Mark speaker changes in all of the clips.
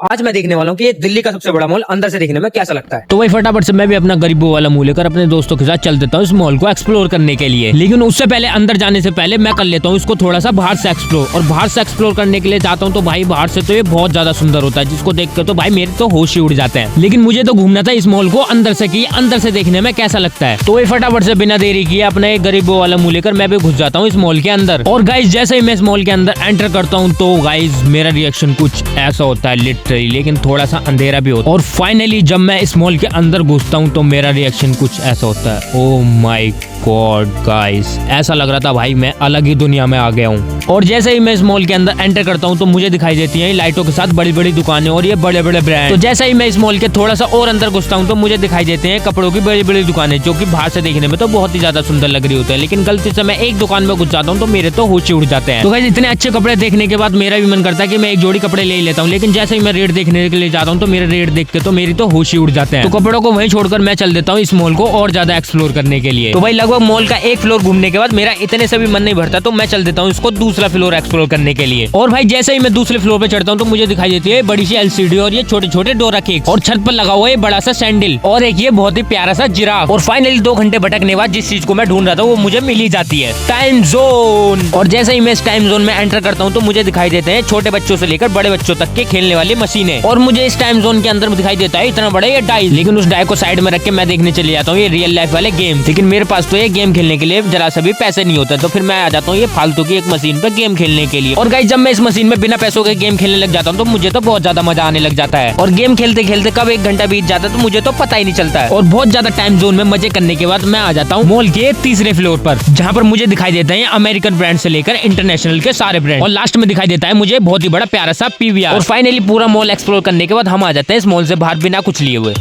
Speaker 1: आज मैं देखने वाला हूँ कि ये दिल्ली का सबसे बड़ा मॉल अंदर से देखने में कैसा लगता है।
Speaker 2: तो वही फटाफट से मैं भी अपना गरीबों वाला मुंह लेकर अपने दोस्तों के साथ चल देता हूँ इस मॉल को एक्सप्लोर करने के लिए। लेकिन उससे पहले अंदर जाने से पहले मैं कर लेता हूँ इसको थोड़ा सा बाहर से एक्सप्लोर। और बाहर से एक्सप्लोर करने के लिए जाता हूँ तो भाई बाहर से तो ये बहुत ज्यादा सुंदर होता है, जिसको देख कर तो भाई मेरे तो होश ही उड़ जाते हैं। लेकिन मुझे तो घूमना था इस मॉल को अंदर से कि अंदर से देखने में कैसा लगता है। तो वही फटाफट से बिना देरी किए अपने एक गरीबों वाला मुंह लेकर मैं भी घुस जाता हूँ इस मॉल के अंदर। और गाइस जैसे ही मैं इस मॉल के अंदर एंटर करता हूँ तो गाइस मेरा रिएक्शन कुछ ऐसा होता है लिटरली, लेकिन थोड़ा सा अंधेरा भी होता है। और फाइनली जब मैं इस मॉल के अंदर घुसता हूँ तो मेरा रिएक्शन कुछ ऐसा होता है। ओह माय गॉड गाइस, ऐसा लग रहा था भाई मैं अलग ही दुनिया में आ गया हूँ। और जैसे ही मैं इस मॉल के अंदर एंटर करता हूँ तो मुझे दिखाई देती है लाइटों के साथ बड़ी बड़ी दुकानें और ये बड़े बड़े ब्रांड। तो जैसे ही मैं इस मॉल के थोड़ा सा और अंदर घुसता हूँ तो मुझे दिखाई देते हैं कपड़ों की बड़ी बड़ी दुकानें, जो कि बाहर से देखने में तो बहुत ही ज्यादा सुंदर लग रही होती है। लेकिन गलती से मैं एक दुकान में घुस जाता हूँ तो मेरे तो होश उड़ जाते हैं। तो गाइस इतने अच्छे कपड़े देखने के बाद मेरा भी मन करता है कि मैं एक जोड़ी कपड़े ले लेता हूँ। लेकिन जैसे ही मैं रेट देखने के लिए जाता हूँ तो मेरे रेट देख के तो मेरी तो होश ही उड़ जाते हैं। तो कपड़ों को वहीं छोड़कर मैं चल देता हूँ इस मॉल को और ज्यादा एक्सप्लोर करने के लिए। तो भाई लगभग मॉल का एक फ्लोर घूमने के बाद मेरा इतने से भी मन नहीं भरता तो मैं चल देता हूँ इसको दूसरा फ्लोर एक्सप्लोर करने के लिए। और भाई जैसे ही मैं दूसरे फ्लोर पे चढ़ता हूँ तो मुझे दिखाई देती है बड़ी सी एलसीडी और ये छोटे छोटे डोरा केक और छत पर लगा हुआ है बड़ा सा सैंडल और एक ये बहुत ही प्यारा सा जिराफ। और फाइनली 2 घंटे भटकने बाद जिस चीज को मैं ढूंढ रहा था वो मुझे मिल ही जाती है, टाइम जोन। और जैसे ही मैं इस टाइम जोन में एंटर करता हूँ तो मुझे दिखाई देते हैं छोटे बच्चों से लेकर बड़े बच्चों तक के खेलने वाली मशीनें। और मुझे इस टाइम जोन के अंदर दिखाई देता है इतना बड़ा ये डाई। लेकिन उस डाई को साइड में रख के मैं देखने चले जाता हूँ ये रियल लाइफ वाले गेम। लेकिन मेरे पास तो ये गेम खेलने के लिए जरा सा भी पैसे नहीं होते, तो फिर मैं आ जाता हूँ ये फालतू की एक मशीन पे गेम खेलने के लिए। और गाइस जब मैं इस मशीन में बिना पैसों के गेम खेलने लग जाता हूँ तो मुझे तो बहुत ज्यादा मजा आने लग जाता है। और गेम खेलते खेलते कब 1 घंटा बीत जाता है तो मुझे तो पता ही नहीं चलता है। और बहुत ज्यादा टाइम जोन में मजे करने के बाद मैं आ जाता हूँ मॉल के तीसरे फ्लोर पर, जहाँ पर मुझे दिखाई देते हैं अमेरिकन ब्रांड से लेकर इंटरनेशनल के सारे ब्रांड। और लास्ट में दिखाई देता है मुझे बहुत ही बड़ा प्यारा सा पीवीआर। और फाइनली पूरा मॉल एक्सप्लोर करने के बाद हम आ जाते हैं इस मॉल से बाहर बिना कुछ लिए हुए।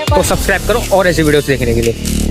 Speaker 1: तो सब्सक्राइब करो और ऐसे वीडियोस देखने के लिए।